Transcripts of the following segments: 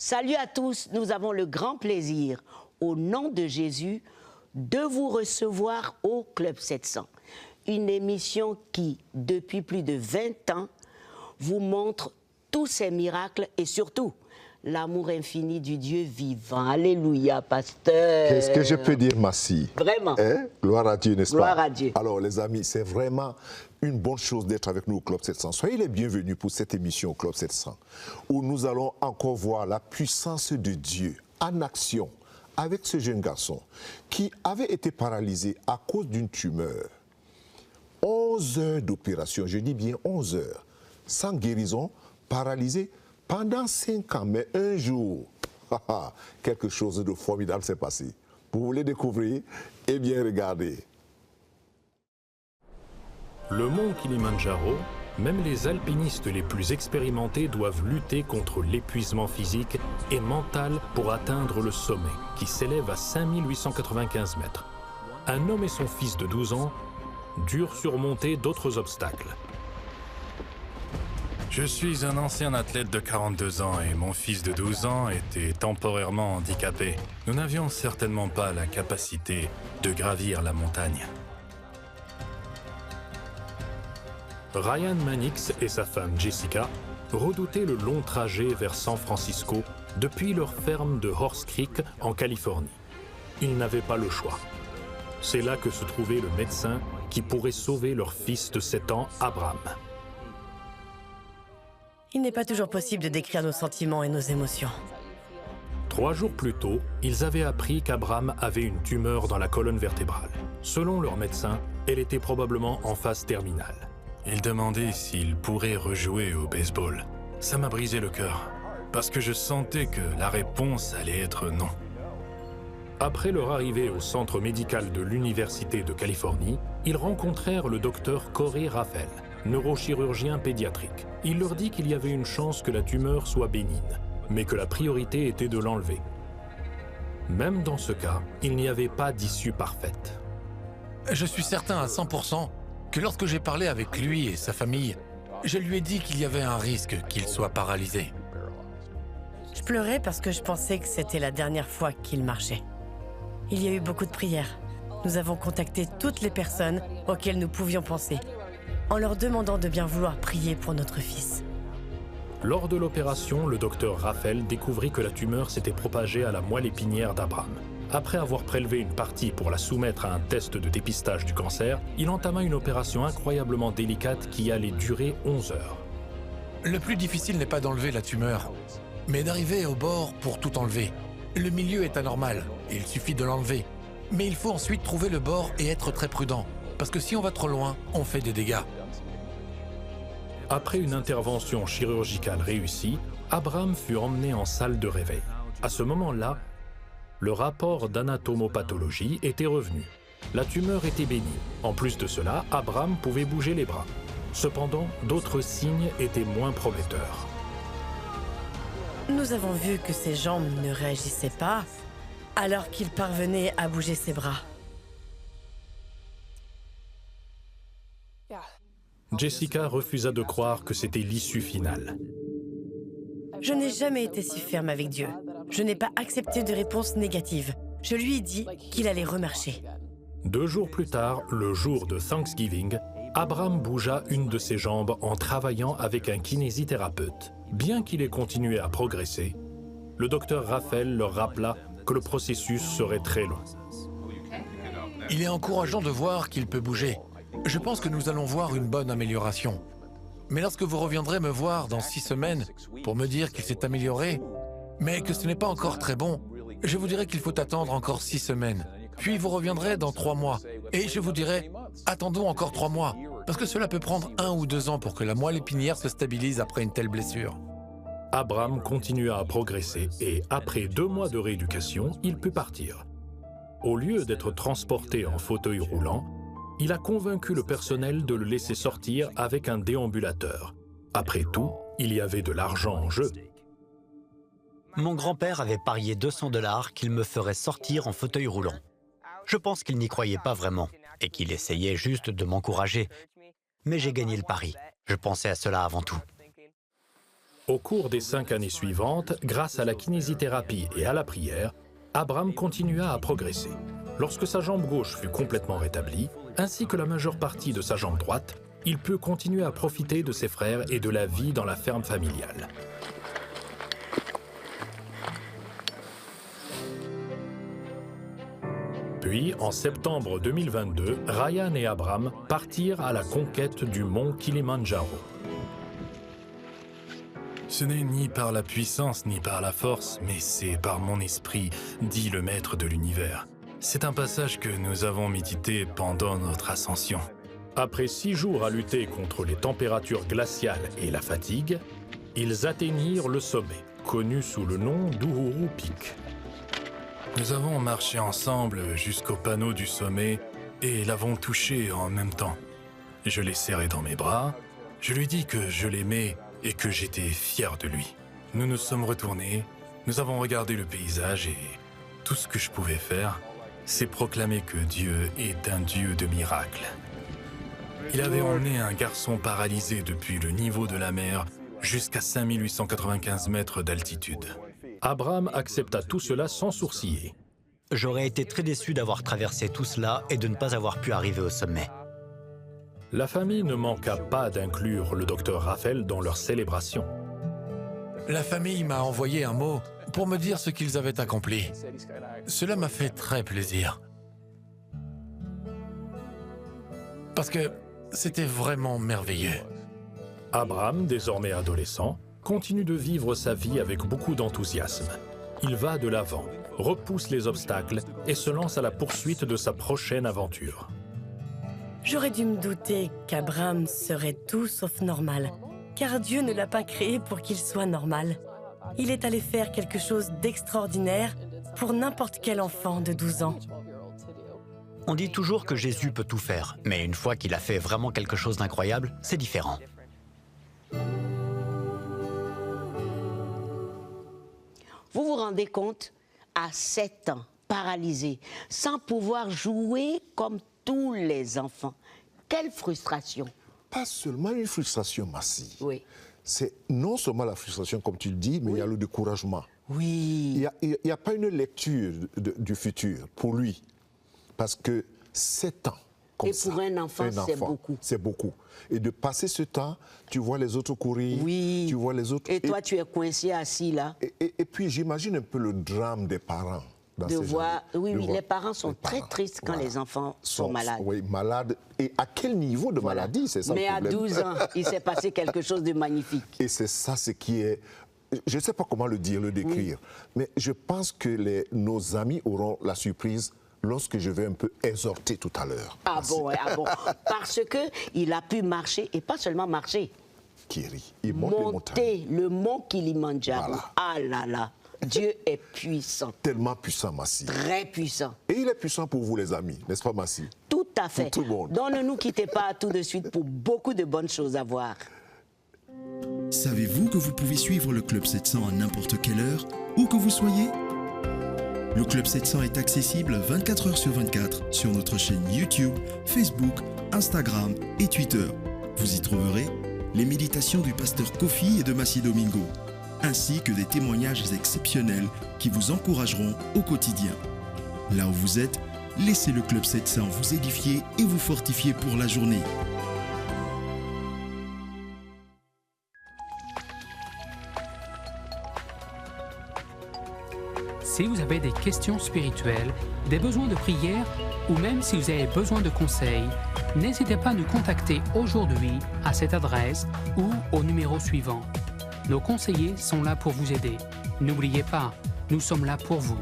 Salut à tous, nous avons le grand plaisir, au nom de Jésus, de vous recevoir au Club 700. Une émission qui, depuis plus de 20 ans, vous montre tous ces miracles et surtout l'amour infini du Dieu vivant. Alléluia, pasteur. Qu'est-ce que je peux dire, Massi? Vraiment. Gloire à Dieu, n'est-ce pas? Gloire à Dieu. Alors, les amis, c'est vraiment une bonne chose d'être avec nous au Club 700. Soyez les bienvenus pour cette émission au Club 700, où nous allons encore voir la puissance de Dieu en action avec ce jeune garçon qui avait été paralysé à cause d'une tumeur. 11 heures d'opération, je dis bien 11 heures, sans guérison, paralysé pendant 5 ans, mais un jour, quelque chose de formidable s'est passé. Vous voulez découvrir? Eh bien, regardez. Le mont Kilimandjaro, même les alpinistes les plus expérimentés doivent lutter contre l'épuisement physique et mental pour atteindre le sommet, qui s'élève à 5895 mètres. Un homme et son fils de 12 ans durent surmonter d'autres obstacles. Je suis un ancien athlète de 42 ans et mon fils de 12 ans était temporairement handicapé. Nous n'avions certainement pas la capacité de gravir la montagne. Ryan Mannix et sa femme Jessica redoutaient le long trajet vers San Francisco depuis leur ferme de Horse Creek en Californie. Ils n'avaient pas le choix. C'est là que se trouvait le médecin qui pourrait sauver leur fils de 7 ans, Abraham. Il n'est pas toujours possible de décrire nos sentiments et nos émotions. 3 jours plus tôt, ils avaient appris qu'Abraham avait une tumeur dans la colonne vertébrale. Selon leur médecin, elle était probablement en phase terminale. Il demandait s'il pourrait rejouer au baseball. Ça m'a brisé le cœur, parce que je sentais que la réponse allait être non. Après leur arrivée au centre médical de l'Université de Californie, ils rencontrèrent le docteur Corey Raphael, neurochirurgien pédiatrique. Il leur dit qu'il y avait une chance que la tumeur soit bénigne, mais que la priorité était de l'enlever. Même dans ce cas, il n'y avait pas d'issue parfaite. Je suis certain à 100% que lorsque j'ai parlé avec lui et sa famille, je lui ai dit qu'il y avait un risque qu'il soit paralysé. Je pleurais parce que je pensais que c'était la dernière fois qu'il marchait. Il y a eu beaucoup de prières. Nous avons contacté toutes les personnes auxquelles nous pouvions penser, en leur demandant de bien vouloir prier pour notre fils. Lors de l'opération, le docteur Raphael découvrit que la tumeur s'était propagée à la moelle épinière d'Abraham. Après avoir prélevé une partie pour la soumettre à un test de dépistage du cancer, il entama une opération incroyablement délicate qui allait durer 11 heures. Le plus difficile n'est pas d'enlever la tumeur, mais d'arriver au bord pour tout enlever. Le milieu est anormal, il suffit de l'enlever. Mais il faut ensuite trouver le bord et être très prudent, parce que si on va trop loin, on fait des dégâts. Après une intervention chirurgicale réussie, Abraham fut emmené en salle de réveil. À ce moment-là, le rapport d'anatomopathologie était revenu. La tumeur était bénigne. En plus de cela, Abraham pouvait bouger les bras. Cependant, d'autres signes étaient moins prometteurs. Nous avons vu que ses jambes ne réagissaient pas, alors qu'il parvenait à bouger ses bras. Jessica refusa de croire que c'était l'issue finale. Je n'ai jamais été si ferme avec Dieu. Je n'ai pas accepté de réponse négative. Je lui ai dit qu'il allait remarcher. 2 jours plus tard, le jour de Thanksgiving, Abraham bougea une de ses jambes en travaillant avec un kinésithérapeute. Bien qu'il ait continué à progresser, le docteur Raphael leur rappela que le processus serait très long. Il est encourageant de voir qu'il peut bouger. Je pense que nous allons voir une bonne amélioration. Mais lorsque vous reviendrez me voir dans 6 semaines pour me dire qu'il s'est amélioré, mais que ce n'est pas encore très bon, je vous dirai qu'il faut attendre encore 6 semaines. Puis vous reviendrez dans 3 mois. Et je vous dirai, attendons encore 3 mois, parce que cela peut prendre 1 ou 2 ans pour que la moelle épinière se stabilise après une telle blessure. Abraham continua à progresser et, après 2 mois de rééducation, il put partir. Au lieu d'être transporté en fauteuil roulant, il a convaincu le personnel de le laisser sortir avec un déambulateur. Après tout, il y avait de l'argent en jeu. Mon grand-père avait parié 200 $ qu'il me ferait sortir en fauteuil roulant. Je pense qu'il n'y croyait pas vraiment et qu'il essayait juste de m'encourager. Mais j'ai gagné le pari. Je pensais à cela avant tout. Au cours des 5 années suivantes, grâce à la kinésithérapie et à la prière, Abraham continua à progresser. Lorsque sa jambe gauche fut complètement rétablie, ainsi que la majeure partie de sa jambe droite, il peut continuer à profiter de ses frères et de la vie dans la ferme familiale. Puis, en septembre 2022, Ryan et Abraham partirent à la conquête du mont Kilimandjaro. Ce n'est ni par la puissance ni par la force, mais c'est par mon esprit, dit le maître de l'univers. C'est un passage que nous avons médité pendant notre ascension. Après 6 jours à lutter contre les températures glaciales et la fatigue, ils atteignirent le sommet, connu sous le nom d'Uhuru Peak. Nous avons marché ensemble jusqu'au panneau du sommet et l'avons touché en même temps. Je l'ai serré dans mes bras, je lui dis que je l'aimais et que j'étais fier de lui. Nous nous sommes retournés, nous avons regardé le paysage et tout ce que je pouvais faire, c'est proclamer que Dieu est un Dieu de miracles. Il avait emmené un garçon paralysé depuis le niveau de la mer jusqu'à 5895 mètres d'altitude. Abraham accepta tout cela sans sourciller. J'aurais été très déçu d'avoir traversé tout cela et de ne pas avoir pu arriver au sommet. La famille ne manqua pas d'inclure le docteur Raphaël dans leur célébration. La famille m'a envoyé un mot pour me dire ce qu'ils avaient accompli. Cela m'a fait très plaisir. Parce que c'était vraiment merveilleux. Abraham, désormais adolescent, continue de vivre sa vie avec beaucoup d'enthousiasme. Il va de l'avant, repousse les obstacles et se lance à la poursuite de sa prochaine aventure. J'aurais dû me douter qu'Abraham serait tout sauf normal, car Dieu ne l'a pas créé pour qu'il soit normal. Il est allé faire quelque chose d'extraordinaire pour n'importe quel enfant de 12 ans. On dit toujours que Jésus peut tout faire, mais une fois qu'il a fait vraiment quelque chose d'incroyable, c'est différent. Vous vous rendez compte, à 7 ans, paralysé, sans pouvoir jouer comme tous les enfants. Quelle frustration! Pas seulement une frustration massive. Oui. C'est non seulement la frustration, comme tu le dis, mais il y a le découragement. Oui. Il n'y a pas une lecture du futur pour lui. Parce que 7 ans, comme ça, pour un enfant, c'est beaucoup. C'est beaucoup. Et de passer ce temps, tu vois les autres courir, Oui. tu vois les autres... Et toi, tu es coincé assis là. Et puis, j'imagine un peu le drame des parents. De voir, oui, les parents sont très tristes quand les enfants sont malades. Oui, malades. Et à quel niveau de maladie, c'est ça Mais le problème. à 12 ans, il s'est passé quelque chose de magnifique. Et c'est ça ce qui est... Je ne sais pas comment le dire, le décrire, mais je pense que nos amis auront la surprise lorsque je vais un peu exhorter tout à l'heure. Ah bon, parce qu'il a pu marcher, et pas seulement marcher. Kiri, il monter le mont Kilimandjaro. Voilà. Ah là là, Dieu est puissant. Tellement puissant, Massi. Très puissant. Et il est puissant pour vous, les amis, n'est-ce pas, Massi? Tout à fait. Pour tout le monde. Donc ne nous quittez pas tout de suite pour beaucoup de bonnes choses à voir. Savez-vous que vous pouvez suivre le Club 700 à n'importe quelle heure, où que vous soyez? Le Club 700 est accessible 24 heures sur 24 sur notre chaîne YouTube, Facebook, Instagram et Twitter. Vous y trouverez les méditations du pasteur Kofi et de Massi Domingo, ainsi que des témoignages exceptionnels qui vous encourageront au quotidien. Là où vous êtes, laissez le Club 700 vous édifier et vous fortifier pour la journée. Si vous avez des questions spirituelles, des besoins de prière ou même si vous avez besoin de conseils, n'hésitez pas à nous contacter aujourd'hui à cette adresse ou au numéro suivant. Nos conseillers sont là pour vous aider. N'oubliez pas, nous sommes là pour vous.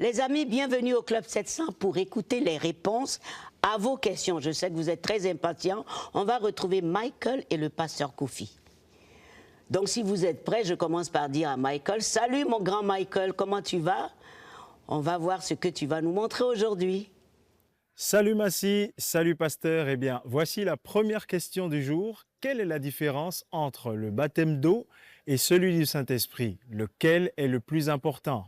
Les amis, bienvenue au Club 700 pour écouter les réponses à vos questions. Je sais que vous êtes très impatients. On va retrouver Michael et le pasteur Kofi. Donc, si vous êtes prêts, je commence par dire à Michael, « Salut mon grand Michael, comment tu vas? On va voir ce que tu vas nous montrer aujourd'hui. » Salut Massi, salut pasteur. Eh bien, voici la première question du jour. Quelle est la différence entre le baptême d'eau et celui du Saint-Esprit, lequel est le plus important?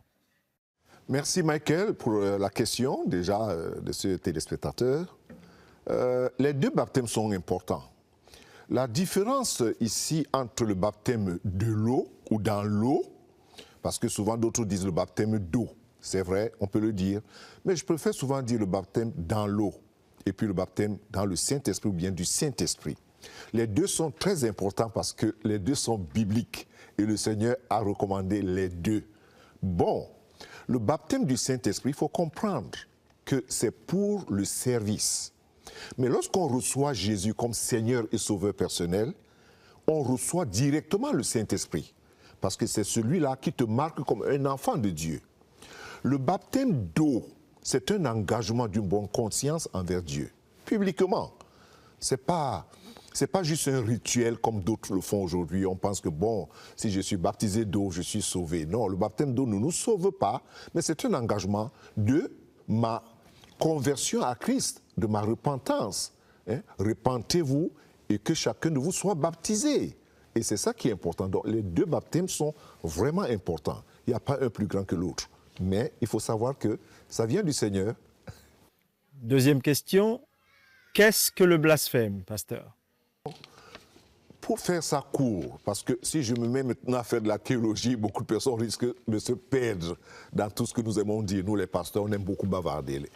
Merci Michael pour la question déjà de ce téléspectateur. Les deux baptêmes sont importants. La différence ici entre le baptême de l'eau ou dans l'eau, parce que souvent d'autres disent le baptême d'eau, c'est vrai, on peut le dire, mais je préfère souvent dire le baptême dans l'eau et puis le baptême dans le Saint-Esprit ou bien du Saint-Esprit. Les deux sont très importants parce que les deux sont bibliques et le Seigneur a recommandé les deux. Bon, le baptême du Saint-Esprit, il faut comprendre que c'est pour le service. Mais lorsqu'on reçoit Jésus comme Seigneur et Sauveur personnel, on reçoit directement le Saint-Esprit, parce que c'est celui-là qui te marque comme un enfant de Dieu. Le baptême d'eau, c'est un engagement d'une bonne conscience envers Dieu, publiquement. C'est pas juste un rituel comme d'autres le font aujourd'hui. On pense que, bon, si je suis baptisé d'eau, je suis sauvé. Non, le baptême d'eau ne nous sauve pas, mais c'est un engagement de ma conversion à Christ, de ma repentance. Repentez-vous et que chacun de vous soit baptisé. Et c'est ça qui est important. Donc, les deux baptêmes sont vraiment importants. Il n'y a pas un plus grand que l'autre. Mais il faut savoir que ça vient du Seigneur. Deuxième question, qu'est-ce que le blasphème, pasteur? Pour faire ça court, parce que si je me mets maintenant à faire de la théologie, beaucoup de personnes risquent de se perdre dans tout ce que nous aimons dire. Nous, les pasteurs, on aime beaucoup bavarder.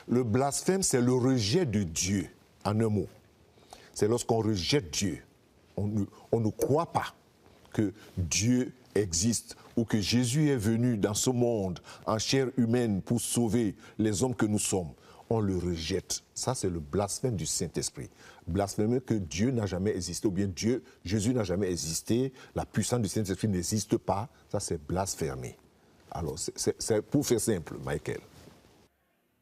Le blasphème, c'est le rejet de Dieu, en un mot. C'est lorsqu'on rejette Dieu. On ne croit pas que Dieu existe ou que Jésus est venu dans ce monde en chair humaine pour sauver les hommes que nous sommes. On le rejette. Ça, c'est le blasphème du Saint-Esprit. Blasphémer que Dieu n'a jamais existé, ou bien Jésus n'a jamais existé, la puissance du Saint-Esprit n'existe pas. Ça, c'est blasphémer. Alors, c'est pour faire simple, Michael.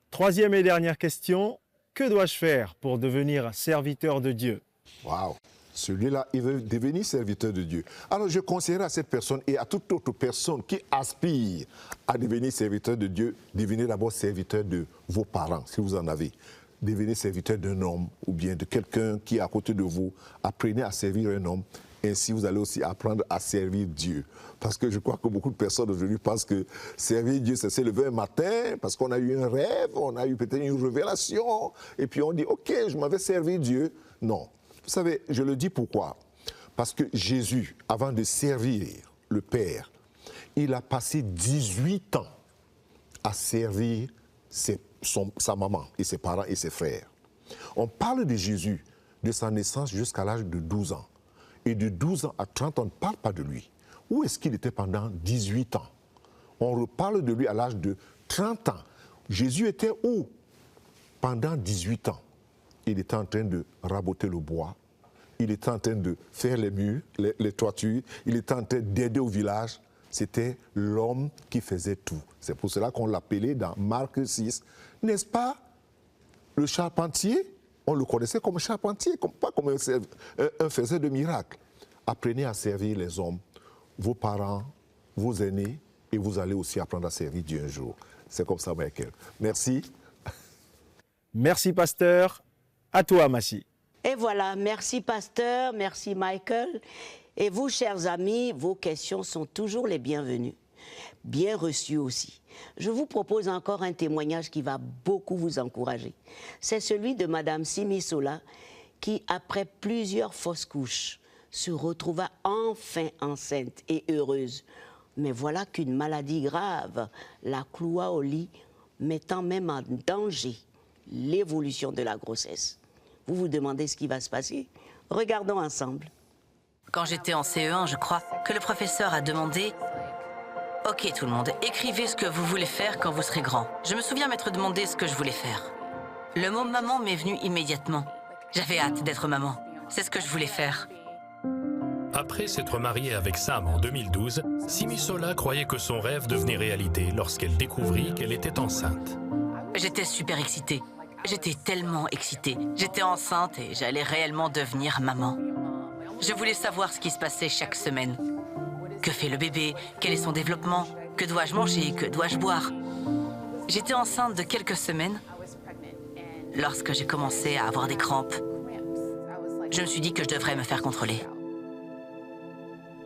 Troisième et dernière question, que dois-je faire pour devenir serviteur de Dieu? Waouh! Celui-là, il veut devenir serviteur de Dieu. Alors, je conseillerais à cette personne et à toute autre personne qui aspire à devenir serviteur de Dieu, devenez d'abord serviteur de vos parents, si vous en avez. Devenez serviteur d'un homme ou bien de quelqu'un qui est à côté de vous. Apprenez à servir un homme. Ainsi, vous allez aussi apprendre à servir Dieu. Parce que je crois que beaucoup de personnes aujourd'hui pensent que servir Dieu, c'est se lever un matin, parce qu'on a eu un rêve, on a eu peut-être une révélation, et puis on dit, OK, je m'en vais servir Dieu. Non. Vous savez, je le dis pourquoi? Parce que Jésus, avant de servir le Père, il a passé 18 ans à servir sa maman et ses parents et ses frères. On parle de Jésus de sa naissance jusqu'à l'âge de 12 ans. Et de 12 ans à 30 ans, on ne parle pas de lui. Où est-ce qu'il était pendant 18 ans? On reparle de lui à l'âge de 30 ans. Jésus était où? Pendant 18 ans. Il était en train de raboter le bois. Il était en train de faire les murs, les toitures. Il était en train d'aider au village. C'était l'homme qui faisait tout. C'est pour cela qu'on l'appelait dans Marc 6. N'est-ce pas le charpentier? On le connaissait comme charpentier, pas comme un faiseur de miracles. Apprenez à servir les hommes, vos parents, vos aînés, et vous allez aussi apprendre à servir Dieu un jour. C'est comme ça, Michael. Merci. Merci, pasteur. À toi, Massi. Et voilà, merci, pasteur, merci, Michael. Et vous, chers amis, vos questions sont toujours les bienvenues. Bien reçues aussi. Je vous propose encore un témoignage qui va beaucoup vous encourager. C'est celui de Madame Simisola qui, après plusieurs fausses couches, se retrouva enfin enceinte et heureuse. Mais voilà qu'une maladie grave la cloua au lit, mettant même en danger l'évolution de la grossesse. Vous vous demandez ce qui va se passer? Regardons ensemble. Quand j'étais en CE1, je crois que le professeur a demandé « Ok tout le monde, écrivez ce que vous voulez faire quand vous serez grand. » Je me souviens m'être demandé ce que je voulais faire. Le mot « maman » m'est venu immédiatement. J'avais hâte d'être maman. C'est ce que je voulais faire. Après s'être mariée avec Sam en 2012, Simisola croyait que son rêve devenait réalité lorsqu'elle découvrit qu'elle était enceinte. J'étais super excitée. J'étais tellement excitée. J'étais enceinte et j'allais réellement devenir maman. Je voulais savoir ce qui se passait chaque semaine. Que fait le bébé? Quel est son développement? Que dois-je manger? Que dois-je boire? J'étais enceinte de quelques semaines lorsque j'ai commencé à avoir des crampes. Je me suis dit que je devrais me faire contrôler.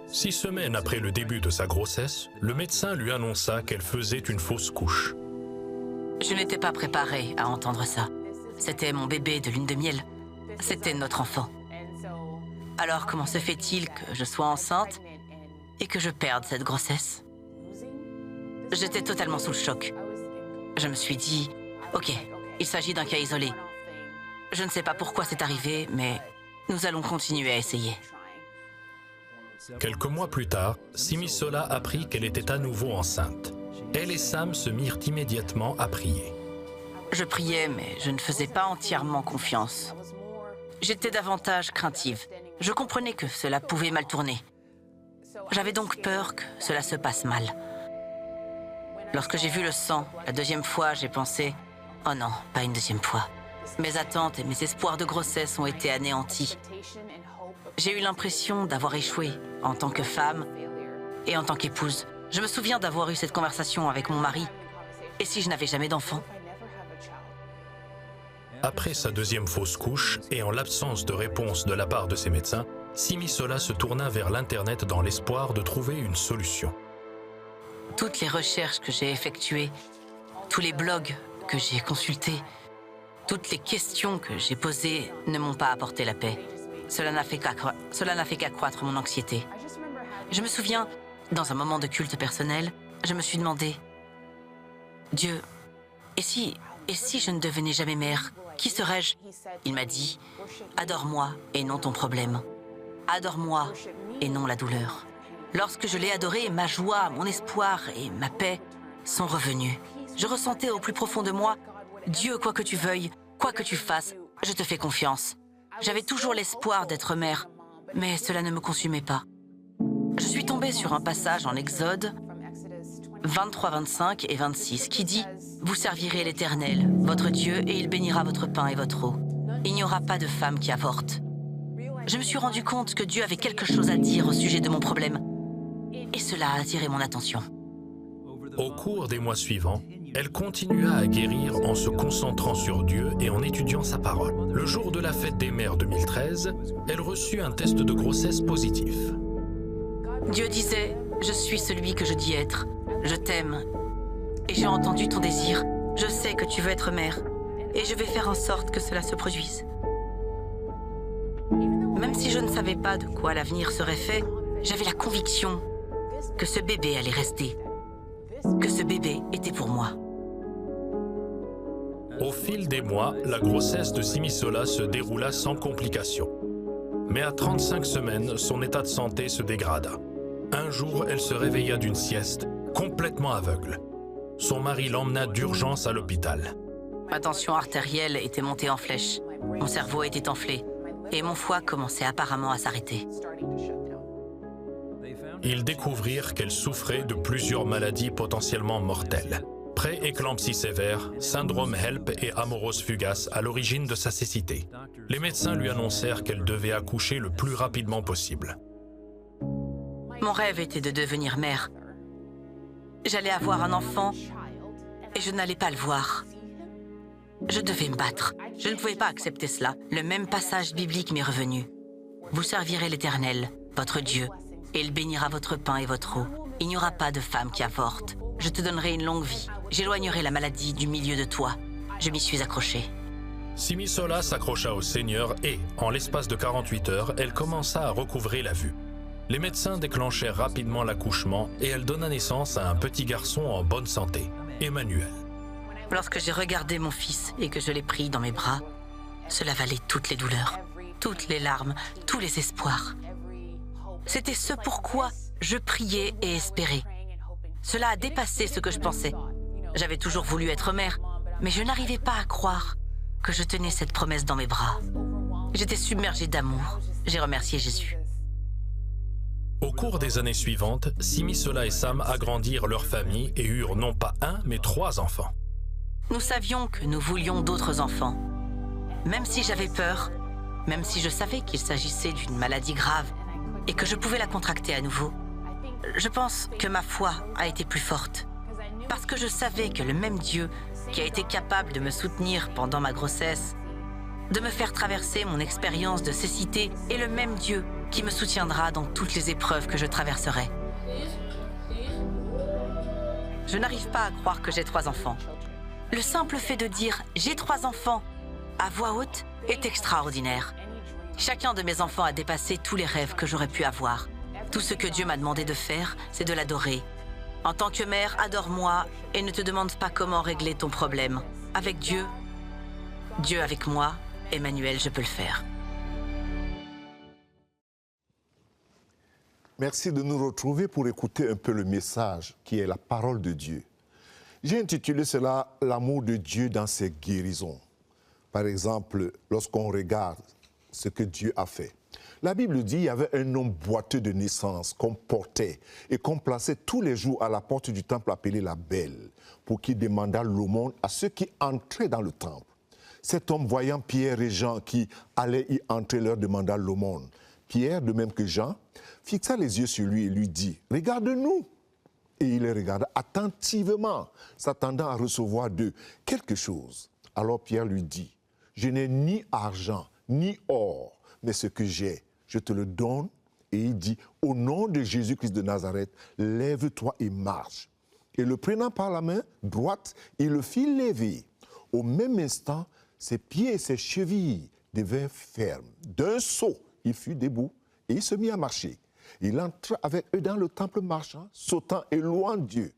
6 semaines après le début de sa grossesse, le médecin lui annonça qu'elle faisait une fausse couche. Je n'étais pas préparée à entendre ça. C'était mon bébé de lune de miel. C'était notre enfant. Alors comment se fait-il que je sois enceinte et que je perde cette grossesse? J'étais totalement sous le choc. Je me suis dit, ok, il s'agit d'un cas isolé. Je ne sais pas pourquoi c'est arrivé, mais nous allons continuer à essayer. Quelques mois plus tard, Simisola apprit qu'elle était à nouveau enceinte. Elle et Sam se mirent immédiatement à prier. Je priais, mais je ne faisais pas entièrement confiance. J'étais davantage craintive. Je comprenais que cela pouvait mal tourner. J'avais donc peur que cela se passe mal. Lorsque j'ai vu le sang, la deuxième fois, j'ai pensé « Oh non, pas une deuxième fois ». Mes attentes et mes espoirs de grossesse ont été anéantis. J'ai eu l'impression d'avoir échoué en tant que femme et en tant qu'épouse. Je me souviens d'avoir eu cette conversation avec mon mari. Et si je n'avais jamais d'enfant? Après sa deuxième fausse couche et en l'absence de réponse de la part de ses médecins, Simisola se tourna vers l'Internet dans l'espoir de trouver une solution. Toutes les recherches que j'ai effectuées, tous les blogs que j'ai consultés, toutes les questions que j'ai posées ne m'ont pas apporté la paix. Cela n'a fait qu'accroître mon anxiété. Je me souviens, dans un moment de culte personnel, je me suis demandé, Dieu, et si je ne devenais jamais mère, qui serais-je? Il m'a dit, adore-moi et non ton problème. Adore-moi et non la douleur. Lorsque je l'ai adoré, ma joie, mon espoir et ma paix sont revenus. Je ressentais au plus profond de moi, Dieu, quoi que tu veuilles, quoi que tu fasses, je te fais confiance. J'avais toujours l'espoir d'être mère, mais cela ne me consumait pas. Je suis tombée sur un passage en Exode 23, 25 et 26 qui dit « Vous servirez l'Éternel, votre Dieu, et il bénira votre pain et votre eau. Il n'y aura pas de femme qui avorte. » Je me suis rendu compte que Dieu avait quelque chose à dire au sujet de mon problème, et cela a attiré mon attention. Au cours des mois suivants, elle continua à guérir en se concentrant sur Dieu et en étudiant sa parole. Le jour de la fête des mères 2013, elle reçut un test de grossesse positif. Dieu disait « Je suis celui que je dis être. Je t'aime. Et j'ai entendu ton désir. Je sais que tu veux être mère. Et je vais faire en sorte que cela se produise. » Même si je ne savais pas de quoi l'avenir serait fait, j'avais la conviction que ce bébé allait rester. Que ce bébé était pour moi. Au fil des mois, la grossesse de Simisola se déroula sans complications. Mais à 35 semaines, son état de santé se dégrada. Un jour, elle se réveilla d'une sieste, complètement aveugle. Son mari l'emmena d'urgence à l'hôpital. Ma tension artérielle était montée en flèche. Mon cerveau était enflé. Et mon foie commençait apparemment à s'arrêter. Ils découvrirent qu'elle souffrait de plusieurs maladies potentiellement mortelles. Pré-éclampsie sévère, syndrome HELLP et amorose fugace à l'origine de sa cécité. Les médecins lui annoncèrent qu'elle devait accoucher le plus rapidement possible. Mon rêve était de devenir mère. J'allais avoir un enfant et je n'allais pas le voir. Je devais me battre. Je ne pouvais pas accepter cela. Le même passage biblique m'est revenu. Vous servirez l'Éternel, votre Dieu, et il bénira votre pain et votre eau. Il n'y aura pas de femme qui avorte. Je te donnerai une longue vie. J'éloignerai la maladie du milieu de toi. Je m'y suis accrochée. Simisola s'accrocha au Seigneur et, en l'espace de 48 heures, elle commença à recouvrer la vue. Les médecins déclenchèrent rapidement l'accouchement et elle donna naissance à un petit garçon en bonne santé, Emmanuel. Lorsque j'ai regardé mon fils et que je l'ai pris dans mes bras, cela valait toutes les douleurs, toutes les larmes, tous les espoirs. C'était ce pourquoi je priais et espérais. Cela a dépassé ce que je pensais. J'avais toujours voulu être mère, mais je n'arrivais pas à croire que je tenais cette promesse dans mes bras. J'étais submergée d'amour. J'ai remercié Jésus. Au cours des années suivantes, Simisola et Sam agrandirent leur famille et eurent non pas un, mais 3 enfants. Nous savions que nous voulions d'autres enfants. Même si j'avais peur, même si je savais qu'il s'agissait d'une maladie grave et que je pouvais la contracter à nouveau, je pense que ma foi a été plus forte. Parce que je savais que le même Dieu qui a été capable de me soutenir pendant ma grossesse, de me faire traverser mon expérience de cécité, est le même Dieu qui me soutiendra dans toutes les épreuves que je traverserai. Je n'arrive pas à croire que j'ai 3 enfants. Le simple fait de dire « j'ai 3 enfants » à voix haute est extraordinaire. Chacun de mes enfants a dépassé tous les rêves que j'aurais pu avoir. Tout ce que Dieu m'a demandé de faire, c'est de l'adorer. En tant que mère, adore-moi et ne te demande pas comment régler ton problème. Avec Dieu, Dieu avec moi, Emmanuel, je peux le faire. Merci de nous retrouver pour écouter un peu le message qui est la parole de Dieu. J'ai intitulé cela « L'amour de Dieu dans ses guérisons ». Par exemple, lorsqu'on regarde ce que Dieu a fait. La Bible dit qu'il y avait un homme boiteux de naissance qu'on portait et qu'on plaçait tous les jours à la porte du temple appelé la Belle pour qu'il demandât l'aumône à ceux qui entraient dans le temple. Cet homme, voyant Pierre et Jean qui allaient y entrer, leur demanda l'aumône. Pierre, de même que Jean, fixa les yeux sur lui et lui dit « Regarde-nous !» Et il les regarda attentivement, s'attendant à recevoir d'eux quelque chose. Alors Pierre lui dit « Je n'ai ni argent, ni or, mais ce que j'ai, je te le donne. » Et il dit « Au nom de Jésus-Christ de Nazareth, lève-toi et marche. » Et le prenant par la main droite, il le fit lever. Au même instant, ses pieds et ses chevilles devinrent fermes. D'un saut, il fut debout et il se mit à marcher. Il entra avec eux dans le temple marchant, sautant et louant Dieu.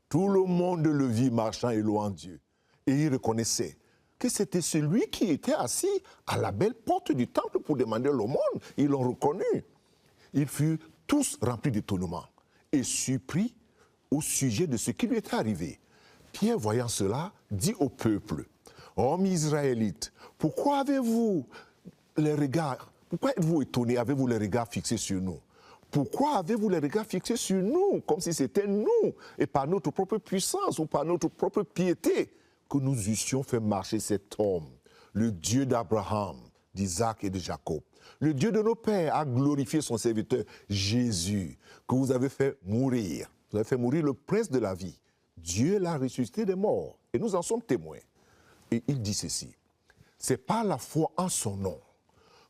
Tout le monde le vit marchant et louant Dieu. Et il reconnaissait que c'était celui qui était assis à la belle porte du temple pour demander l'aumône. Ils l'ont reconnu. Ils furent tous remplis d'étonnement et surpris au sujet de ce qui lui était arrivé. Pierre, voyant cela, dit au peuple, « Hommes israélites, pourquoi êtes-vous étonnés, avez-vous les regards fixés sur nous? Pourquoi avez-vous les regards fixés sur nous, comme si c'était nous, et par notre propre puissance ou par notre propre piété, que nous eussions fait marcher cet homme, le Dieu d'Abraham, d'Isaac et de Jacob? Le Dieu de nos pères a glorifié son serviteur Jésus, que vous avez fait mourir. Vous avez fait mourir le prince de la vie. Dieu l'a ressuscité des morts, et nous en sommes témoins. Et il dit ceci, c'est par la foi en son nom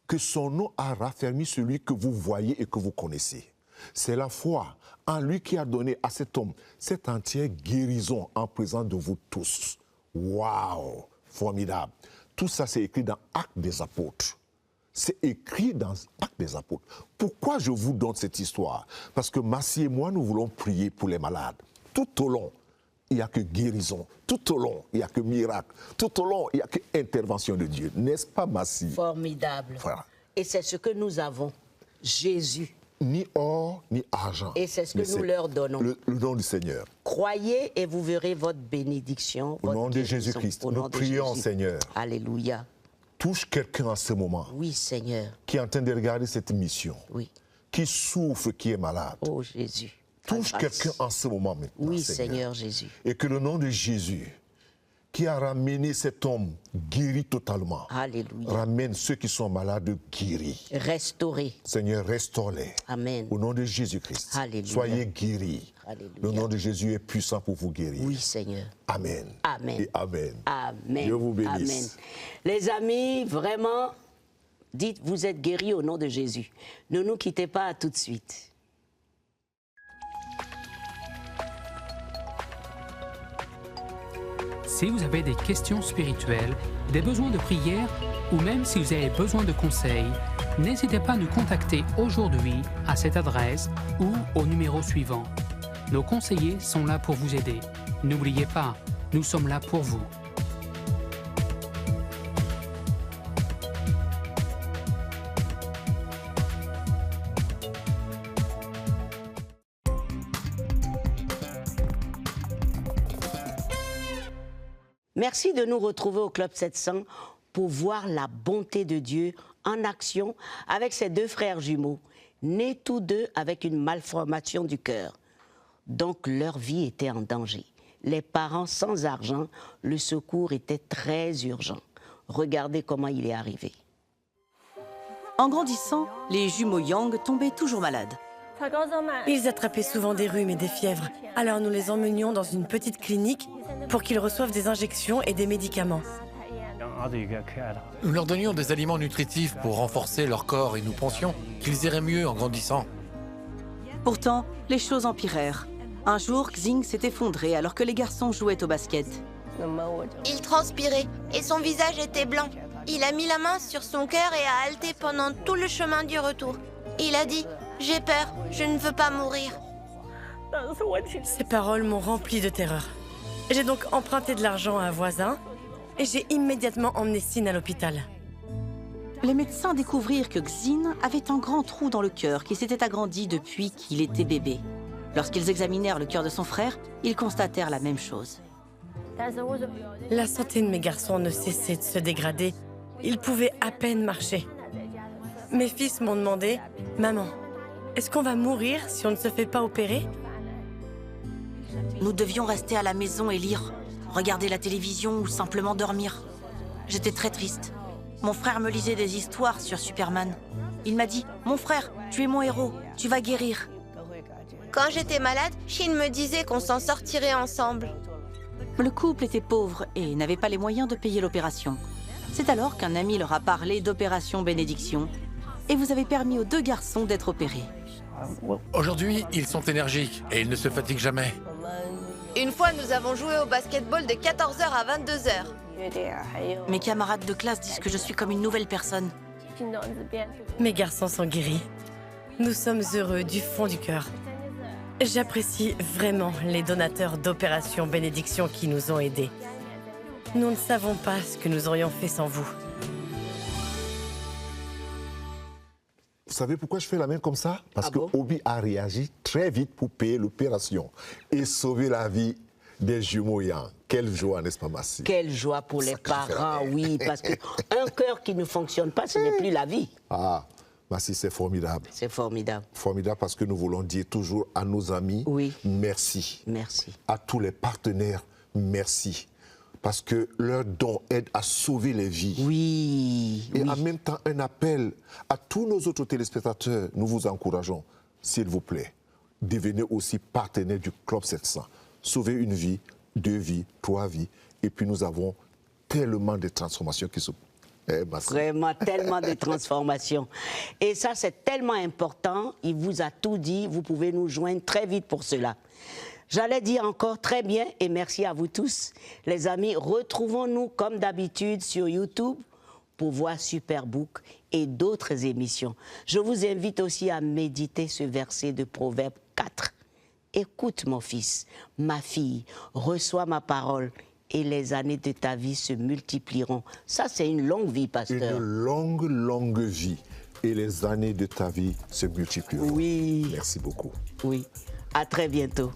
que son nom a raffermi celui que vous voyez et que vous connaissez. C'est la foi en lui qui a donné à cet homme cette entière guérison en présence de vous tous. Waouh, formidable. Tout ça, c'est écrit dans Actes des Apôtres. C'est écrit dans Actes des Apôtres. Pourquoi je vous donne cette histoire? Parce que Massi et moi, nous voulons prier pour les malades. Tout au long, il n'y a que guérison. Tout au long, il n'y a que miracle. Tout au long, il n'y a que intervention de Dieu. N'est-ce pas, Massi? Formidable. Voilà. Et c'est ce que nous avons. Jésus. Ni or, ni argent. Et c'est ce que nous leur donnons. Le nom du Seigneur. Croyez et vous verrez votre bénédiction. Au nom de Jésus-Christ, nous prions, Seigneur. Alléluia. Touche quelqu'un en ce moment. Oui, Seigneur. Qui est en train de regarder cette émission. Oui. Qui souffre, qui est malade. Oh, Jésus. Touche quelqu'un en ce moment maintenant, oui, Seigneur Jésus. Et que le nom de Jésus, qui a ramené cet homme guéri totalement, Alléluia, ramène ceux qui sont malades guéris. Restaurés. Seigneur, restaure-les. Amen. Au nom de Jésus-Christ. Alléluia. Soyez guéris. Alléluia. Le nom de Jésus est puissant pour vous guérir. Oui, Seigneur. Amen. Amen. Et amen. Amen. Dieu vous bénisse. Amen. Les amis, vraiment, dites, vous êtes guéris au nom de Jésus. Ne nous quittez pas, à tout de suite. Si vous avez des questions spirituelles, des besoins de prière ou même si vous avez besoin de conseils, n'hésitez pas à nous contacter aujourd'hui à cette adresse ou au numéro suivant. Nos conseillers sont là pour vous aider. N'oubliez pas, nous sommes là pour vous. Merci de nous retrouver au Club 700 pour voir la bonté de Dieu en action avec ces 2 frères jumeaux, nés tous 2 avec une malformation du cœur. Donc leur vie était en danger. Les parents sans argent, le secours était très urgent. Regardez comment il est arrivé. En grandissant, les jumeaux Yang tombaient toujours malades. Ils attrapaient souvent des rhumes et des fièvres. Alors nous les emmenions dans une petite clinique pour qu'ils reçoivent des injections et des médicaments. Nous leur donnions des aliments nutritifs pour renforcer leur corps et nous pensions qu'ils iraient mieux en grandissant. Pourtant, les choses empirèrent. Un jour, Xing s'est effondré alors que les garçons jouaient au basket. Il transpirait et son visage était blanc. Il a mis la main sur son cœur et a halté pendant tout le chemin du retour. Il a dit « J'ai peur, je ne veux pas mourir ». Ces paroles m'ont rempli de terreur. J'ai donc emprunté de l'argent à un voisin et j'ai immédiatement emmené Xin à l'hôpital. Les médecins découvrirent que Xin avait un grand trou dans le cœur qui s'était agrandi depuis qu'il était bébé. Lorsqu'ils examinèrent le cœur de son frère, ils constatèrent la même chose. La santé de mes garçons ne cessait de se dégrader. Ils pouvaient à peine marcher. Mes fils m'ont demandé « Maman, est-ce qu'on va mourir si on ne se fait pas opérer ?» Nous devions rester à la maison et lire, regarder la télévision ou simplement dormir. J'étais très triste. Mon frère me lisait des histoires sur Superman. Il m'a dit « Mon frère, tu es mon héros, tu vas guérir. » Quand j'étais malade, Xin me disait qu'on s'en sortirait ensemble. Le couple était pauvre et n'avait pas les moyens de payer l'opération. C'est alors qu'un ami leur a parlé d'opération bénédiction et vous avez permis aux 2 garçons d'être opérés. Aujourd'hui, ils sont énergiques et ils ne se fatiguent jamais. Une fois, nous avons joué au basketball de 14h à 22h. Mes camarades de classe disent que je suis comme une nouvelle personne. Mes garçons sont guéris. Nous sommes heureux du fond du cœur. J'apprécie vraiment les donateurs d'Opération Bénédiction qui nous ont aidés. Nous ne savons pas ce que nous aurions fait sans vous. Vous savez pourquoi je fais la main comme ça? Parce que Obi a réagi très vite pour payer l'opération et sauver la vie des jumeaux Yang. Quelle joie, n'est-ce pas, Massi? Quelle joie pour les parents, oui, parce qu'un cœur qui ne fonctionne pas, ce n'est plus la vie. Ah, Massi, c'est formidable. C'est formidable. Formidable parce que nous voulons dire toujours à nos amis, merci. Merci. À tous les partenaires, merci. Parce que leur don aide à sauver les vies. Oui. Et en même temps, un appel à tous nos autres téléspectateurs. Nous vous encourageons, s'il vous plaît, devenez aussi partenaire du Club 700. Sauvez une vie, 2 vies, 3 vies. Et puis nous avons tellement de transformations qui se... Vraiment, tellement de transformations. Et ça, c'est tellement important. Il vous a tout dit. Vous pouvez nous joindre très vite pour cela. J'allais dire encore très bien et merci à vous tous. Les amis, retrouvons-nous comme d'habitude sur YouTube pour voir Superbook et d'autres émissions. Je vous invite aussi à méditer ce verset de Proverbe 4. Écoute mon fils, ma fille, reçois ma parole et les années de ta vie se multiplieront. Ça, c'est une longue vie, pasteur. Une longue, longue vie. Et les années de ta vie se multiplieront. Oui. Merci beaucoup. Oui. À très bientôt.